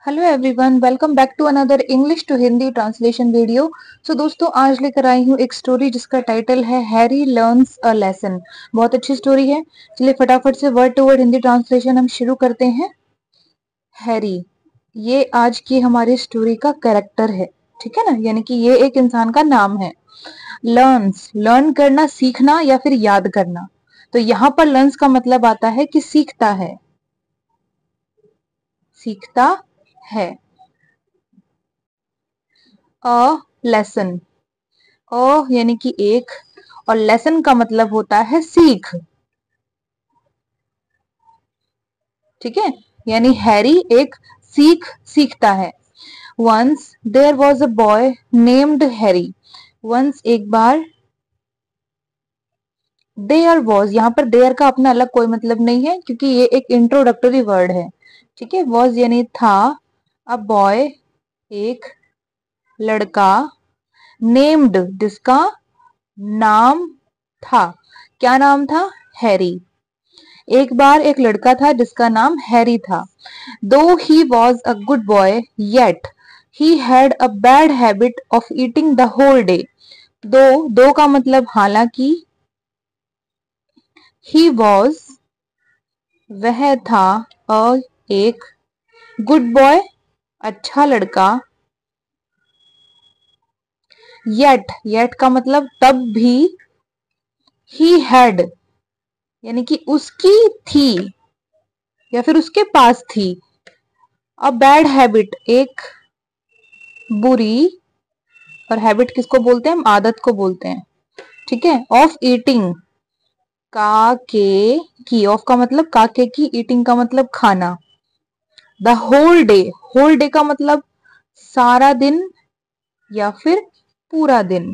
Hello everyone, welcome back to another English to Hindi translation video. So दोस्तों, आज लेकर आई हूँ एक स्टोरी जिसका टाइटल है हैरी लर्न्स अ लेसन। बहुत अच्छी स्टोरी है। चलिए फटाफट से word to word Hindi translation हम शुरू करते हैं। हैरी, ये आज की हमारी स्टोरी का कैरेक्टर है, ठीक है ना, यानी कि ये एक इंसान का नाम है। लर्न्स, लर्न करना, सीखना या फिर याद करना। तो यहाँ पर लर्न्स का मतलब आता है कि सीखता है, सीखता है। अ लेसन, अ यानी कि एक, और लेसन का मतलब होता है सीख, ठीक है। यानी हैरी एक सीख सीखता है। Once there was a boy named Harry. Once एक बार, देयर वॉज, यहाँ पर देयर का अपना अलग कोई मतलब नहीं है क्योंकि ये एक इंट्रोडक्टरी वर्ड है, ठीक है। वॉज यानी था, अ बॉय एक लड़का, नेम्ड जिसका नाम था। क्या नाम था? हैरी। एक बार एक लड़का था जिसका नाम हैरी था। Though he was a good boy yet he had a bad habit of eating the whole day. Though का मतलब हालांकि, ही वॉज वह था, अ एक, गुड बॉय अच्छा लड़का, येट का मतलब तब भी, ही हैड यानी कि उसकी थी या फिर उसके पास थी, अ बैड हैबिट एक बुरी, और हैबिट किसको बोलते हैं? हम आदत को बोलते हैं, ठीक है। ऑफ ईटिंग, काके की, ऑफ का मतलब काके की, ईटिंग का मतलब खाना। The whole day, whole day का मतलब सारा दिन या फिर पूरा दिन,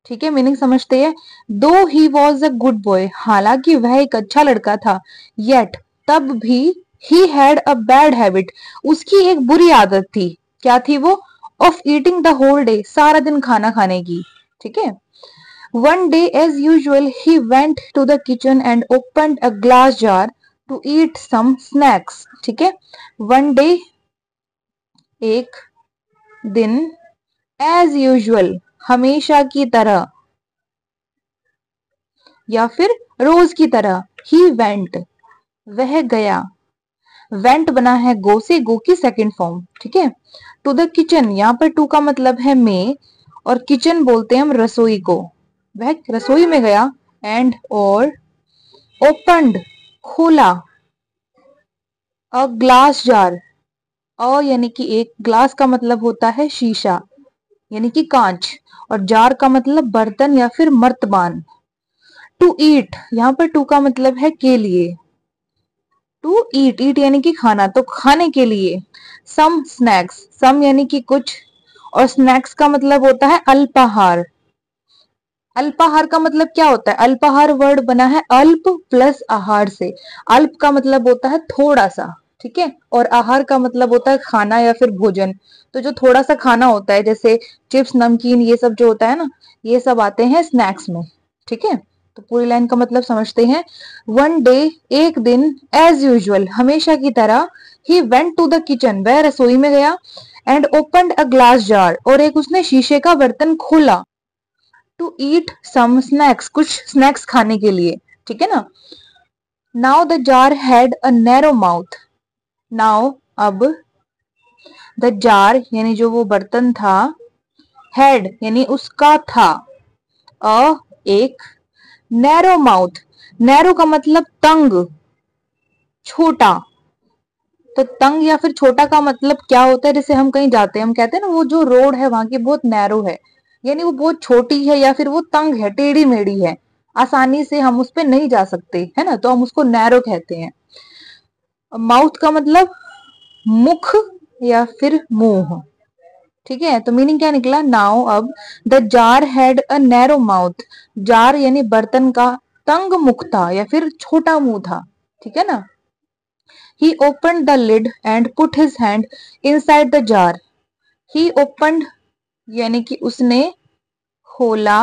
ठीक है। मीनिंग समझते हैं। Though he was a good boy, हालांकि वह एक अच्छा लड़का था, येट तब भी, he had a bad habit उसकी एक बुरी आदत थी। क्या थी वो? Of eating the whole day, सारा दिन खाना खाने की, ठीक है। One day, as usual, he went to the kitchen and opened a glass jar to eat some snacks. ठीक है। One day, एक दिन, as usual, हमेशा की तरह या फिर रोज की तरह, he went, वह गया। went बना है गो से, गो की सेकंड फॉर्म, ठीक है। टू द किचन, यहाँ पर टू का मतलब है में, और किचन बोलते हैं हम रसोई को। वह रसोई में गया, एंड और ओपन्ड खोला, अ ग्लास जार, अ यानी कि एक, ग्लास का मतलब होता है शीशा यानी कि कांच, और जार का मतलब बर्तन या फिर मर्तबान। टू ईट, यहाँ पर टू का मतलब है के लिए, टू ईट, ईट यानी कि खाना, तो खाने के लिए। सम स्नैक्स, सम यानी कि कुछ, और स्नैक्स का मतलब होता है अल्पाहार। अल्पाहार का मतलब क्या होता है? अल्पाहार वर्ड बना है अल्प प्लस आहार से। अल्प का मतलब होता है थोड़ा सा, ठीक है, और आहार का मतलब होता है खाना या फिर भोजन। तो जो थोड़ा सा खाना होता है, जैसे चिप्स नमकीन ये सब जो होता है ना, ये सब आते हैं स्नैक्स में, ठीक है। तो पूरी लाइन का मतलब समझते हैं। वन डे, एक दिन, एज यूजुअल, हमेशा की तरह, he went to the kitchen, वह रसोई में गया, and opened a glass jar, और एक उसने शीशे का बर्तन खोला, टू ईट सम स्नैक्स, कुछ स्नैक्स खाने के लिए, ठीक है ना। Now the jar had a narrow mouth, now अब, द जार यानी जो वो बर्तन था, हैड यानी उसका था, अ एक, नैरो माउथ, नैरो का मतलब तंग, छोटा। तो तंग या फिर छोटा का मतलब क्या होता है? जैसे हम कहीं जाते हैं, हम कहते हैं ना वो जो रोड है वहां की बहुत नैरो है, यानी वो बहुत छोटी है या फिर वो तंग है, टेढ़ी मेढ़ी है, आसानी से हम उस पर नहीं जा सकते, है ना, तो हम उसको नैरो कहते हैं। माउथ का मतलब मुख या फिर मुंह, ठीक है। तो मीनिंग क्या निकला? नाउ अब, the jar had a narrow mouth, jar यानी बर्तन का तंग मुख था या फिर छोटा मुंह था, ठीक है ना। He opened the lid and put his hand inside the jar. He opened यानी कि उसने खोला,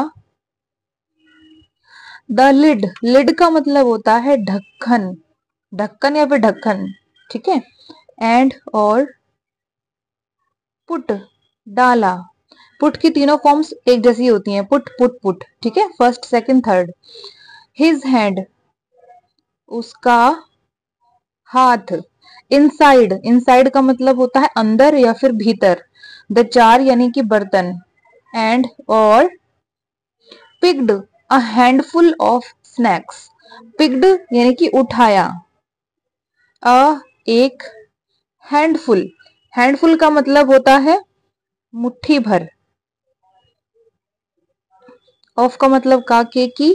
द लिड, लिड का मतलब होता है ढक्कन, ढक्कन या फिर ढक्कन, ठीक है। एंड और पुट डाला। पुट की तीनों फॉर्म्स एक जैसी होती हैं, पुट पुट पुट, ठीक है, first second third. His hand उसका हाथ, इनसाइड, इनसाइड का मतलब होता है अंदर या फिर भीतर, द जार यानी कि बर्तन, एंड और picked a handful of snacks, picked यानी कि उठाया, अ एक, हैंडफुल, हैंडफुल का मतलब होता है मुट्ठी भर, ऑफ का मतलब का के की,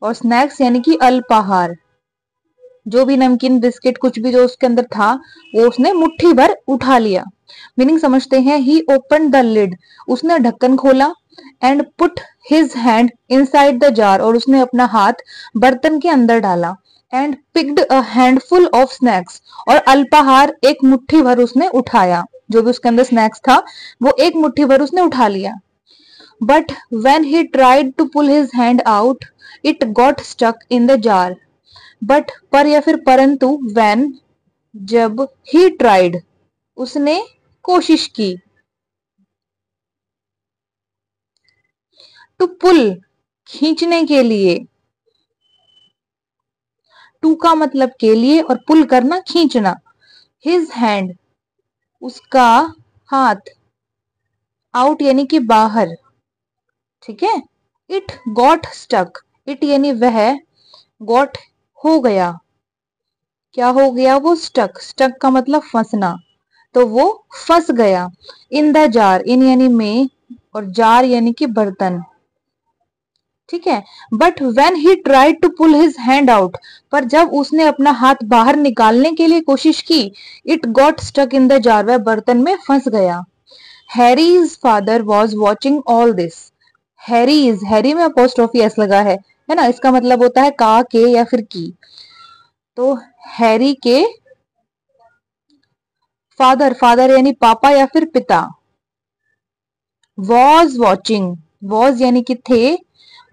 और स्नैक्स यानी कि अल्पाहार, जो भी नमकीन बिस्किट कुछ भी जो उसके अंदर था वो उसने मुट्ठी भर उठा लिया। मीनिंग समझते हैं। ही ओपन द लिड, उसने ढक्कन खोला, and put his hand inside the jar, और उसने अपना हाथ बर्तन के अंदर डाला, and picked a handful of snacks, और अल्पाहार एक मुट्ठी भर उसने उठाया, जो भी उसके अंदर स्नैक्स था वो एक मुट्ठी भर उसने उठा लिया। But when he tried to pull his hand out it got stuck in the jar. But पर या फिर परंतु, when जब, he tried उसने कोशिश की, to pull खींचने के लिए, to का मतलब के लिए और pull करना खींचना, his hand उसका हाथ, out यानी कि बाहर, ठीक है, it got stuck, it यानी वह, got हो गया, क्या हो गया वो, स्टक, स्टक का मतलब फंसना, तो वो फंस गया, इन द जार, इन यानी में और जार यानी कि बर्तन, ठीक है। But when he tried to pull his hand out, पर जब उसने अपना हाथ बाहर निकालने के लिए कोशिश की, it got stuck in the jar, वह बर्तन में फंस गया। Harry's father was watching all this, Harry's, Harry में अपोस्ट्रोफी एस लगा है ना, इसका मतलब होता है का, के या फिर की, तो हैरी के फादर, फादर यानी पापा या फिर पिता, वॉज वॉचिंग, वॉज यानी कि थे,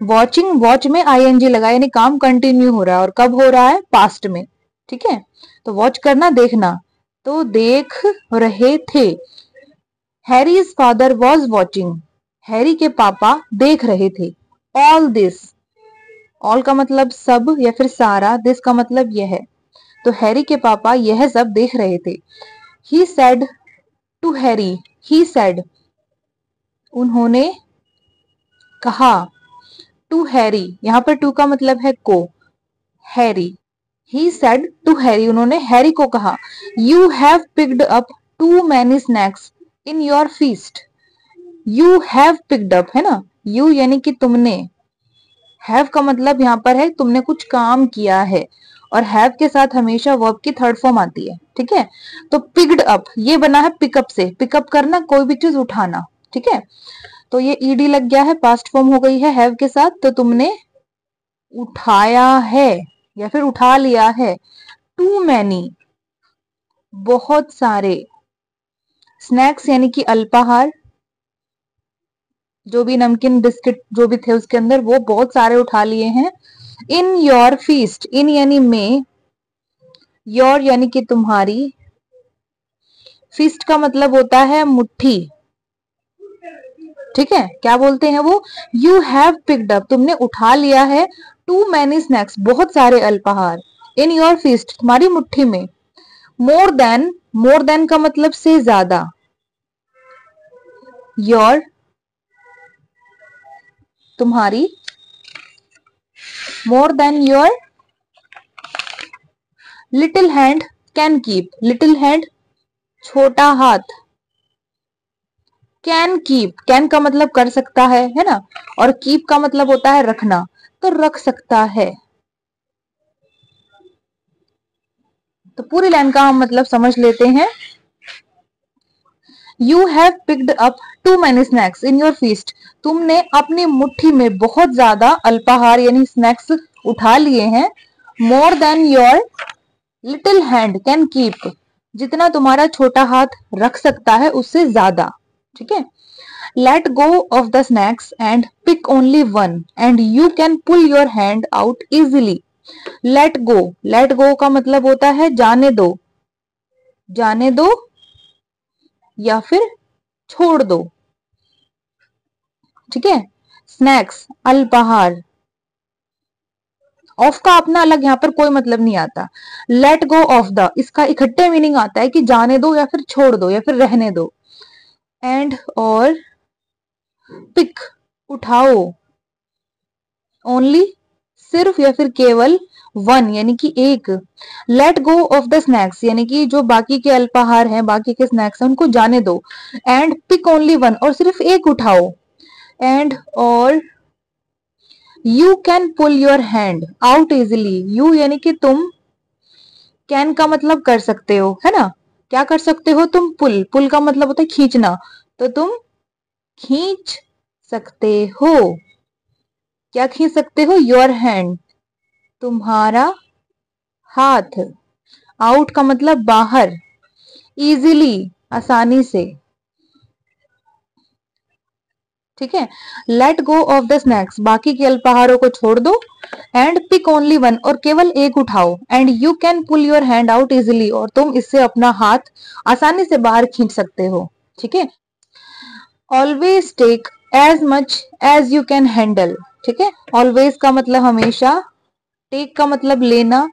वॉचिंग, वॉच में आईएनजी लगा यानी काम कंटिन्यू हो रहा है, और कब हो रहा है, पास्ट में, ठीक है, तो वॉच करना देखना, तो देख रहे थे। Harry's father was watching, Harry के पापा देख रहे थे, ऑल दिस, ऑल का मतलब सब या फिर सारा, दिस का मतलब यह है, तो हैरी के पापा यह सब देख रहे थे। He said to Harry, he said उन्होंने कहा, टू हैरी, यहां पर टू का मतलब है को, Harry, he said to Harry उन्होंने हैरी को कहा, you have picked up too many snacks in your fist, you have picked up है ना, यू यानी कि तुमने, हैव का मतलब यहाँ पर है तुमने कुछ काम किया है, और हैव के साथ हमेशा वर्ब की थर्ड फॉर्म आती है, ठीक है, तो पिक्ड अप ये बना है पिकअप से, पिकअप करना, कोई भी चीज उठाना, ठीक है, तो ये ईडी लग गया है, पास्ट फॉर्म हो गई है हैव के साथ, तो तुमने उठाया है या फिर उठा लिया है, टू मैनी बहुत सारे, स्नैक्स यानी कि अल्पाहार, जो भी नमकीन बिस्किट जो भी थे उसके अंदर वो बहुत सारे उठा लिए हैं, इन योर फीस्ट, इन यानी में, योर यानी कि तुम्हारी, फीस्ट का मतलब होता है मुट्ठी, ठीक है, क्या बोलते हैं वो, यू हैव पिक्ड अप तुमने उठा लिया है, टू मैनी स्नैक्स बहुत सारे अल्पाहार, इन योर फीस्ट तुम्हारी मुट्ठी में, मोर देन का मतलब से ज्यादा, योर तुम्हारी, मोर than your little hand can keep, little hand छोटा हाथ, कैन कीप, कैन का मतलब कर सकता है ना, और कीप का मतलब होता है रखना, तो रख सकता है। तो पूरी लाइन का हम मतलब समझ लेते हैं। You have picked up too many snacks in your fist, तुमने अपनी मुट्ठी में बहुत ज्यादा अल्पाहार यानी स्नैक्स उठा लिए हैं, more than your little hand can keep, जितना तुम्हारा छोटा हाथ रख सकता है उससे ज्यादा, ठीक है। Let go of the snacks and pick only one and you can pull your hand out easily. Let go का मतलब होता है जाने दो, जाने दो या फिर छोड़ दो, ठीक है। स्नैक्स, अल्पाहार, ऑफ का अपना अलग यहाँ पर कोई मतलब नहीं आता। लेट गो ऑफ द, इसका इकट्ठे मीनिंग आता है कि जाने दो या फिर छोड़ दो या फिर रहने दो। एंड और पिक, उठाओ, ओनली, सिर्फ या फिर केवल, वन यानी कि एक। Late go of the snacks यानी कि जो बाकी के अल्पाहार हैं, बाकी के स्नैक्स हैं, उनको जाने दो। एंड पिक ओनली वन, और सिर्फ एक उठाओ। एंड और you can pull your hand out easily, you यानी कि तुम, कैन का मतलब कर सकते हो, है ना। क्या कर सकते हो तुम, पुल, पुल का मतलब होता है खींचना, तो तुम खींच सकते हो। क्या खींच सकते हो, योर हैंड, तुम्हारा हाथ। आउट का मतलब बाहर, इजीली, आसानी से, ठीक है। Let go of the snacks, बाकी के अल्पाहारों को छोड़ दो। एंड पिक ओनली वन, और केवल एक उठाओ। And you can pull your hand out easily, और तुम इससे अपना हाथ आसानी से बाहर खींच सकते हो, ठीक है। Always take as much as you can handle, ठीक है। ऑलवेज का मतलब हमेशा, टेक का मतलब लेना,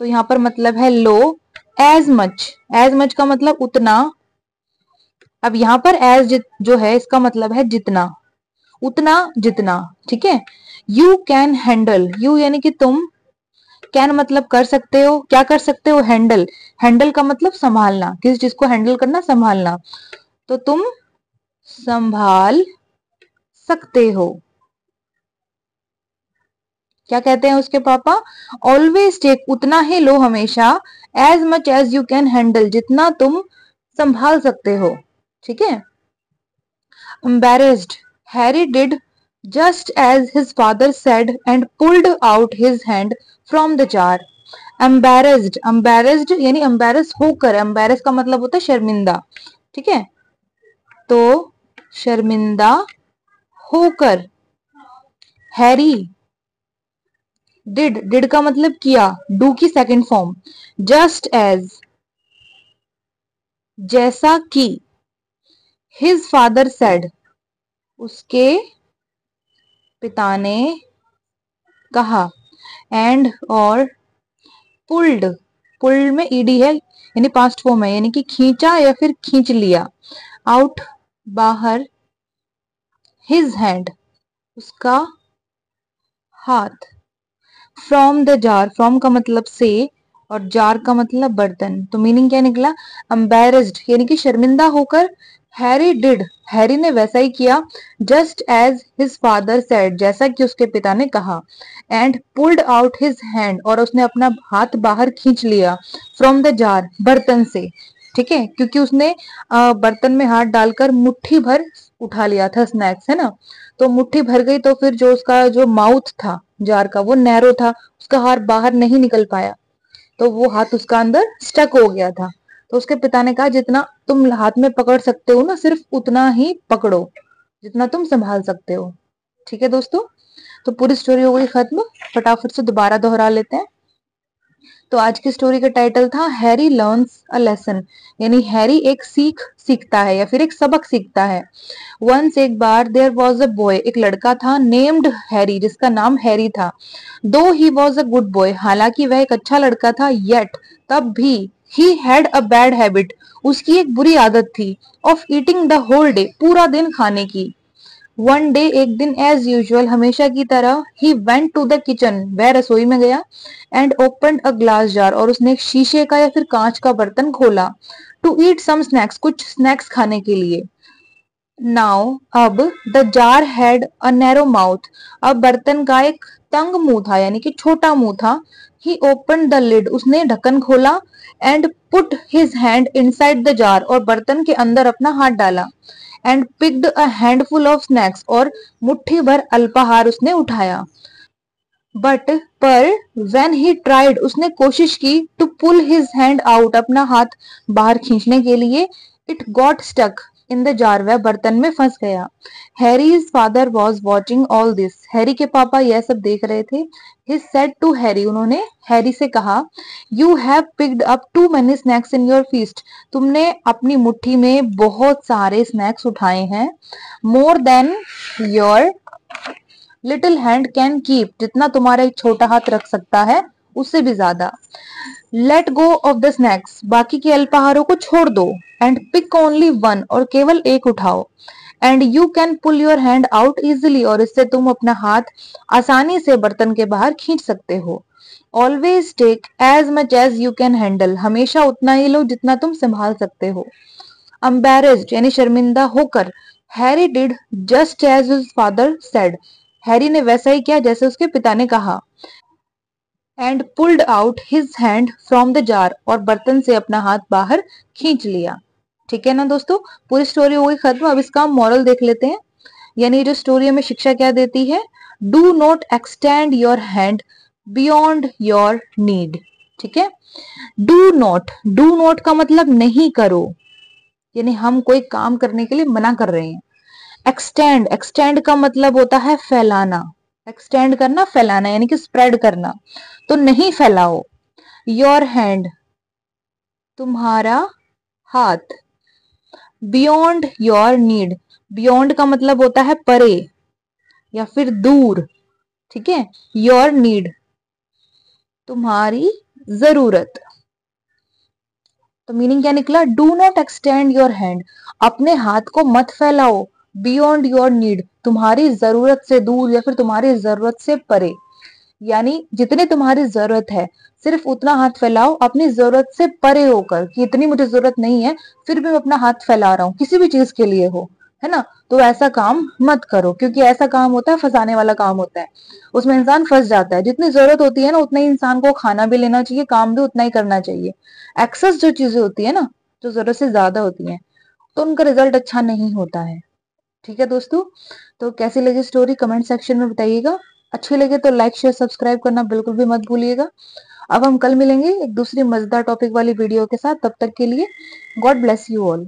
तो यहाँ पर मतलब है लो। एज मच, एज मच का मतलब उतना। अब यहाँ पर एज जो है इसका मतलब है जितना, उतना जितना, ठीक है। यू कैन हैंडल, यू यानी कि तुम, कैन मतलब कर सकते हो, क्या कर सकते हो, हैंडल, हैंडल का मतलब संभालना, किसी चीज को हैंडल करना, संभालना, तो तुम संभाल सकते हो। क्या कहते हैं उसके पापा, ऑलवेज टेक, उतना ही लो हमेशा, as much as you can handle, जितना तुम संभाल सकते हो, ठीक है। Embarrassed, Harry did just as his father said and pulled out his hand from the jar. Embarrassed, embarrassed यानी embarrass होकर, embarrass का मतलब होता है शर्मिंदा, ठीक है। तो शर्मिंदा होकर, हैरी डिड का मतलब किया, डू की सेकंड फॉर्म, जस्ट एज जैसा कि, हिज फादर सेड उसके पिता ने कहा, एंड और पुल्ड, पुल्ड में ईडी है यानी पास्ट फॉर्म है, यानी कि खींचा या फिर खींच लिया। आउट बाहर, हिज हैंड उसका हाथ, फ्रॉम द जार, फ्रॉम का मतलब से और जार का मतलब बर्तन, तो मीनिंग क्या निकला, एम्बैरेस्ड यानी कि शर्मिंदा होकर, हैरी डिड, हैरी ने वैसा ही किया, just as his father said, जैसा कि उसके पिता ने कहा, and pulled out his hand, और उसने अपना हाथ बाहर खींच लिया, फ्रॉम द जार, बर्तन से, ठीक है, क्योंकि उसने बर्तन में हाथ डालकर मुट्ठी भर उठा लिया था स्नैक्स, है ना, तो मुट्ठी भर गई, तो फिर जो उसका जो माउथ था जार का वो नैरो था, उसका हाथ बाहर नहीं निकल पाया, तो वो हाथ उसका अंदर स्टक हो गया था। तो उसके पिता ने कहा जितना तुम हाथ में पकड़ सकते हो ना, सिर्फ उतना ही पकड़ो जितना तुम संभाल सकते हो, ठीक है दोस्तों। तो पूरी स्टोरी हो गई खत्म, फटाफट से दोबारा दोहरा लेते हैं। तो आज की स्टोरी का टाइटल था हैरी लर्न्स अ लेसन, यानी हैरी एक सीख सीखता है या फिर एक सबक सीखता है। वंस एक बार देयर वॉज अ बॉय, एक लड़का था, नेम्ड हैरी, जिसका नाम हैरी था। Though he was a good boy, हालांकि वह एक अच्छा लड़का था, येट तब भी, he had a bad habit, उसकी एक बुरी आदत थी, of eating the whole day, पूरा दिन खाने की। वन डे, एक दिन, एज यूजुअल, हमेशा की तरह, he went to the kitchen, वह रसोई में गया, and open a glass jar, और उसने एक शीशे का या फिर कांच का बर्तन खोला, टू ईट सम स्नैक्स, कुछ स्नैक्स खाने के लिए। नाउ अब, the jar had a narrow mouth, अब बर्तन का एक तंग मुंह था यानी कि छोटा मुंह था। ही ओपन द लिड, उसने ढक्कन खोला, and put his hand inside the jar, और बर्तन के अंदर अपना हाथ डाला, and picked a handful of snacks, और मुट्ठी भर अल्पाहार उसने उठाया। बट पर वेन ही ट्राइड, उसने कोशिश की, to pull his hand out, अपना हाथ बाहर खींचने के लिए, it got stuck, in the jar, वह बर्तन में फंस गया। Harry's father was watching all this, Harry के पापा यह सब देख रहे थे। ही सेड टू हैरी, उन्होंने हैरी से कहा, you have picked up too many snacks in your fist, तुमने अपनी मुट्ठी में बहुत सारे स्नैक्स उठाए हैं। More than your little hand can keep, जितना तुम्हारा एक छोटा हाथ रख सकता है उससे भी ज्यादा। Late go of the snacks, बाकी के अल्पाहारों को छोड़ दो। एंड पिक ओनली वन, और केवल एक उठाओ। And you can pull your hand out easily, और इससे तुम अपना हाथ आसानी से बर्तन के बाहर खींच सकते हो। Always take as much as you can handle, हमेशा उतना ही लो जितना तुम संभाल सकते हो। एम्बेरेस्ड यानी शर्मिंदा होकर, Harry did just as his father said, Harry ने वैसा ही किया जैसे उसके पिता ने कहा। And pulled out his hand from the jar, और बर्तन से अपना हाथ बाहर खींच लिया। ठीक है ना दोस्तों, पूरी स्टोरी हो गई खत्म। अब इसका मॉरल देख लेते हैं, यानी जो स्टोरी हमें शिक्षा क्या देती है। Do not extend your hand beyond your need. ठीक है, डू नॉट का मतलब नहीं करो, यानी हम कोई काम करने के लिए मना कर रहे हैं। एक्सटेंड का मतलब होता है फैलाना, एक्सटेंड करना, फैलाना, यानी कि स्प्रेड करना, तो नहीं फैलाओ। योर हैंड, तुम्हारा हाथ। बियॉन्ड योर नीड, बियॉन्ड का मतलब होता है परे या फिर दूर। ठीक है, योर नीड, तुम्हारी जरूरत। तो मीनिंग क्या निकला, do not extend your hand, अपने हाथ को मत फैलाओ। बियॉन्ड योर नीड, तुम्हारी जरूरत से दूर या फिर तुम्हारी जरूरत से परे, यानी जितनी तुम्हारी जरूरत है सिर्फ उतना हाथ फैलाओ, अपनी जरूरत से परे होकर, कि इतनी मुझे जरूरत नहीं है फिर भी मैं अपना हाथ फैला रहा हूँ किसी भी चीज के लिए हो, है ना। तो ऐसा काम मत करो, क्योंकि ऐसा काम होता है फंसाने वाला काम होता है, उसमें इंसान फंस जाता है। जितनी जरूरत होती है ना उतना ही इंसान को खाना भी लेना चाहिए, काम भी उतना ही करना चाहिए। एक्सेस जो चीजें होती है ना, जो जरूरत से ज्यादा होती है, तो उनका रिजल्ट अच्छा नहीं होता है। ठीक है दोस्तों, तो कैसी लगी स्टोरी कमेंट सेक्शन में बताइएगा। अच्छी लगे तो लाइक शेयर सब्सक्राइब करना बिल्कुल भी मत भूलिएगा। अब हम कल मिलेंगे एक दूसरी मजेदार टॉपिक वाली वीडियो के साथ, तब तक के लिए गॉड ब्लेस यू ऑल।